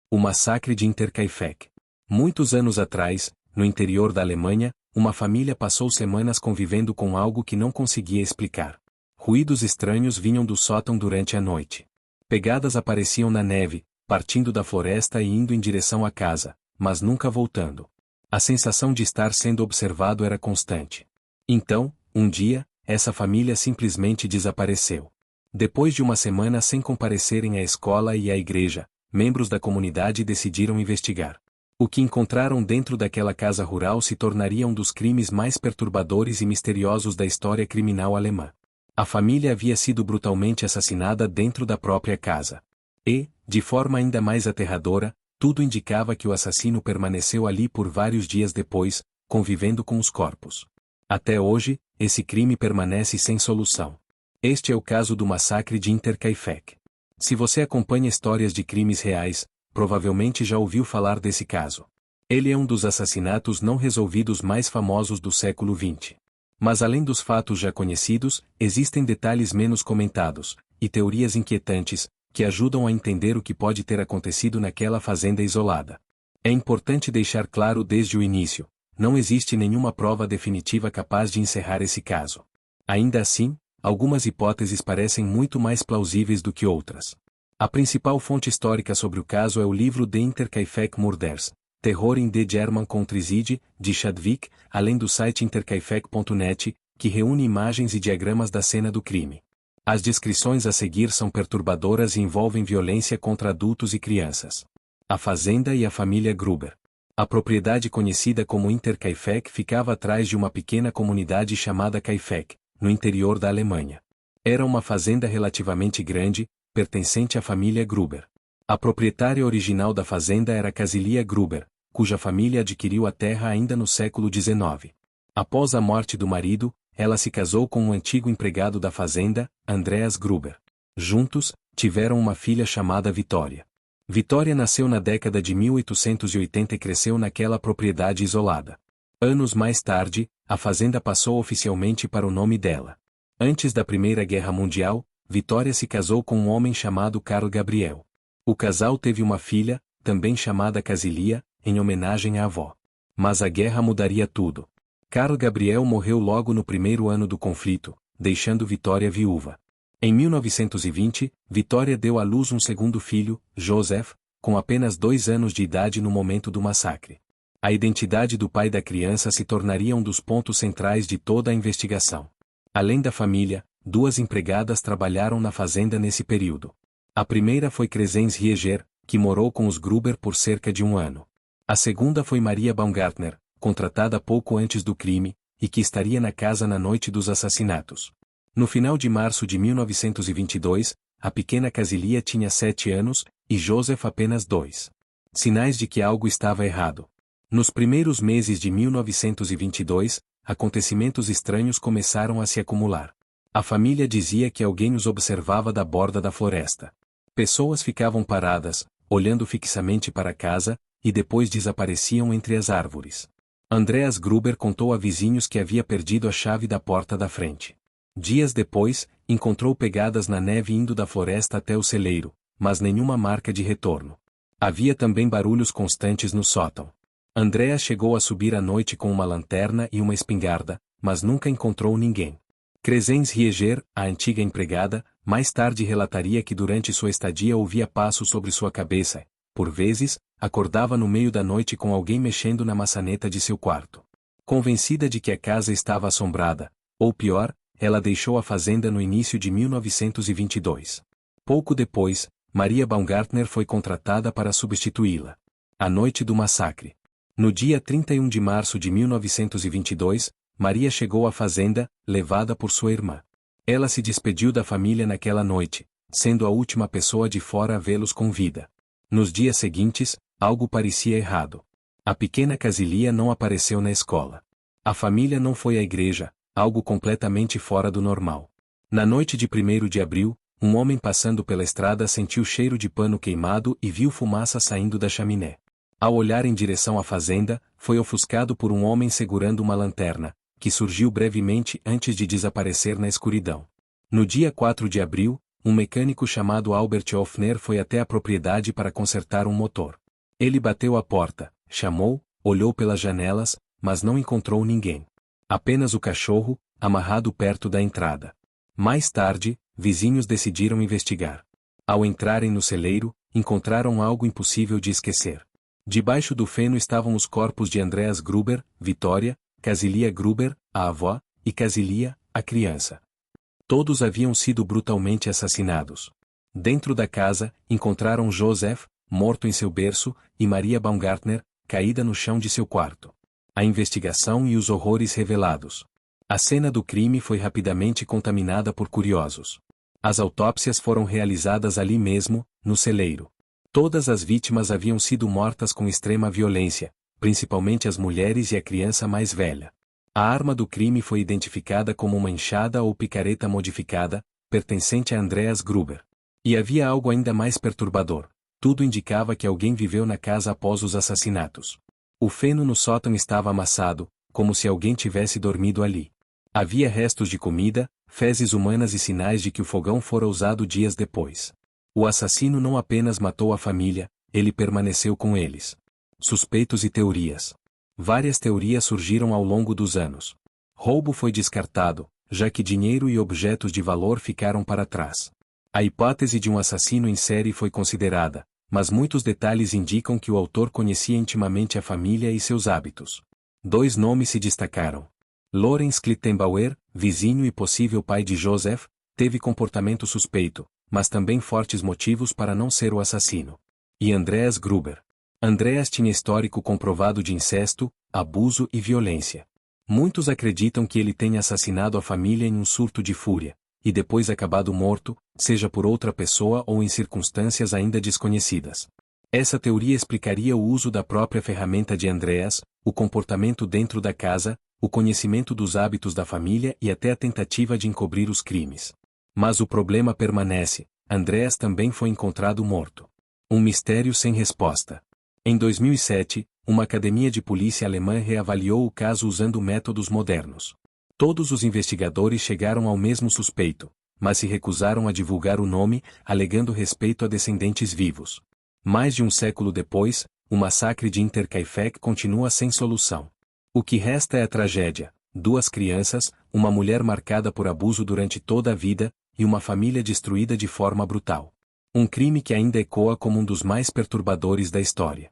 O massacre de Interkaifeck. Muitos anos atrás, no interior da Alemanha, uma família passou semanas convivendo com algo que não conseguia explicar. Ruídos estranhos vinham do sótão durante a noite. Pegadas apareciam na neve, partindo da floresta e indo em direção à casa, mas nunca voltando. A sensação de estar sendo observado era constante. Então, um dia, essa família simplesmente desapareceu. Depois de uma semana sem comparecerem à escola e à igreja, membros da comunidade decidiram investigar. O que encontraram dentro daquela casa rural se tornaria um dos crimes mais perturbadores e misteriosos da história criminal alemã. A família havia sido brutalmente assassinada dentro da própria casa. E, de forma ainda mais aterradora, tudo indicava que o assassino permaneceu ali por vários dias depois, convivendo com os corpos. Até hoje, esse crime permanece sem solução. Este é o caso do massacre de Interkaifeck. Se você acompanha histórias de crimes reais, provavelmente já ouviu falar desse caso. Ele é um dos assassinatos não resolvidos mais famosos do século XX. Mas além dos fatos já conhecidos, existem detalhes menos comentados, e teorias inquietantes, que ajudam a entender o que pode ter acontecido naquela fazenda isolada. É importante deixar claro desde o início, não existe nenhuma prova definitiva capaz de encerrar esse caso. Ainda assim, algumas hipóteses parecem muito mais plausíveis do que outras. A principal fonte histórica sobre o caso é o livro De Interkaifeck Murders, Terror in der German Countryside, de Chadwick, além do site interkaifeck.net, que reúne imagens e diagramas da cena do crime. As descrições a seguir são perturbadoras e envolvem violência contra adultos e crianças. A fazenda e a família Gruber. A propriedade conhecida como Interkaifeck ficava atrás de uma pequena comunidade chamada Kaifeck, no interior da Alemanha. Era uma fazenda relativamente grande, pertencente à família Gruber. A proprietária original da fazenda era Casilia Gruber, cuja família adquiriu a terra ainda no século XIX. Após a morte do marido, ela se casou com um antigo empregado da fazenda, Andreas Gruber. Juntos, tiveram uma filha chamada Vitória. Vitória nasceu na década de 1880 e cresceu naquela propriedade isolada. Anos mais tarde, a fazenda passou oficialmente para o nome dela. Antes da Primeira Guerra Mundial, Vitória se casou com um homem chamado Carl Gabriel. O casal teve uma filha, também chamada Casilia, em homenagem à avó. Mas a guerra mudaria tudo. Carl Gabriel morreu logo no primeiro ano do conflito, deixando Vitória viúva. Em 1920, Vitória deu à luz um segundo filho, Joseph, com apenas 2 anos de idade no momento do massacre. A identidade do pai da criança se tornaria um dos pontos centrais de toda a investigação. Além da família, 2 empregadas trabalharam na fazenda nesse período. A primeira foi Crescens Rieger, que morou com os Gruber por cerca de 1 ano. A segunda foi Maria Baumgartner, contratada pouco antes do crime, e que estaria na casa na noite dos assassinatos. No final de março de 1922, a pequena Casilia tinha 7 anos, e Joseph apenas 2. Sinais de que algo estava errado. Nos primeiros meses de 1922, acontecimentos estranhos começaram a se acumular. A família dizia que alguém os observava da borda da floresta. Pessoas ficavam paradas, olhando fixamente para a casa, e depois desapareciam entre as árvores. Andreas Gruber contou a vizinhos que havia perdido a chave da porta da frente. Dias depois, encontrou pegadas na neve indo da floresta até o celeiro, mas nenhuma marca de retorno. Havia também barulhos constantes no sótão. Andreas chegou a subir à noite com uma lanterna e uma espingarda, mas nunca encontrou ninguém. Crescens Rieger, a antiga empregada, mais tarde relataria que durante sua estadia ouvia passos sobre sua cabeça. Por vezes, acordava no meio da noite com alguém mexendo na maçaneta de seu quarto. Convencida de que a casa estava assombrada, ou pior, ela deixou a fazenda no início de 1922. Pouco depois, Maria Baumgartner foi contratada para substituí-la. A noite do massacre. No dia 31 de março de 1922, Maria chegou à fazenda, levada por sua irmã. Ela se despediu da família naquela noite, sendo a última pessoa de fora a vê-los com vida. Nos dias seguintes, algo parecia errado. A pequena Casilia não apareceu na escola. A família não foi à igreja, algo completamente fora do normal. Na noite de 1º de abril, um homem passando pela estrada sentiu cheiro de pano queimado e viu fumaça saindo da chaminé. Ao olhar em direção à fazenda, foi ofuscado por um homem segurando uma lanterna, que surgiu brevemente antes de desaparecer na escuridão. No dia 4 de abril, um mecânico chamado Albert Hoffner foi até a propriedade para consertar um motor. Ele bateu à porta, chamou, olhou pelas janelas, mas não encontrou ninguém. Apenas o cachorro, amarrado perto da entrada. Mais tarde, vizinhos decidiram investigar. Ao entrarem no celeiro, encontraram algo impossível de esquecer. Debaixo do feno estavam os corpos de Andreas Gruber, Vitória, Casilia Gruber, a avó, e Casilia, a criança. Todos haviam sido brutalmente assassinados. Dentro da casa, encontraram Joseph, morto em seu berço, e Maria Baumgartner, caída no chão de seu quarto. A investigação e os horrores revelados. A cena do crime foi rapidamente contaminada por curiosos. As autópsias foram realizadas ali mesmo, no celeiro. Todas as vítimas haviam sido mortas com extrema violência, principalmente as mulheres e a criança mais velha. A arma do crime foi identificada como uma enxada ou picareta modificada, pertencente a Andreas Gruber. E havia algo ainda mais perturbador. Tudo indicava que alguém viveu na casa após os assassinatos. O feno no sótão estava amassado, como se alguém tivesse dormido ali. Havia restos de comida, fezes humanas e sinais de que o fogão fora usado dias depois. O assassino não apenas matou a família, ele permaneceu com eles. Suspeitos e teorias. Várias teorias surgiram ao longo dos anos. Roubo foi descartado, já que dinheiro e objetos de valor ficaram para trás. A hipótese de um assassino em série foi considerada, mas muitos detalhes indicam que o autor conhecia intimamente a família e seus hábitos. 2 nomes se destacaram. Lorenz Klittenbauer, vizinho e possível pai de Joseph, teve comportamento suspeito, mas também fortes motivos para não ser o assassino. E Andreas Gruber. Andreas tinha histórico comprovado de incesto, abuso e violência. Muitos acreditam que ele tenha assassinado a família em um surto de fúria, e depois acabado morto, seja por outra pessoa ou em circunstâncias ainda desconhecidas. Essa teoria explicaria o uso da própria ferramenta de Andreas, o comportamento dentro da casa, o conhecimento dos hábitos da família e até a tentativa de encobrir os crimes. Mas o problema permanece, Andreas também foi encontrado morto. Um mistério sem resposta. Em 2007, uma academia de polícia alemã reavaliou o caso usando métodos modernos. Todos os investigadores chegaram ao mesmo suspeito, mas se recusaram a divulgar o nome, alegando respeito a descendentes vivos. Mais de um século depois, o massacre de Interkaifeck continua sem solução. O que resta é a tragédia: 2 crianças, uma mulher marcada por abuso durante toda a vida, e uma família destruída de forma brutal. Um crime que ainda ecoa como um dos mais perturbadores da história.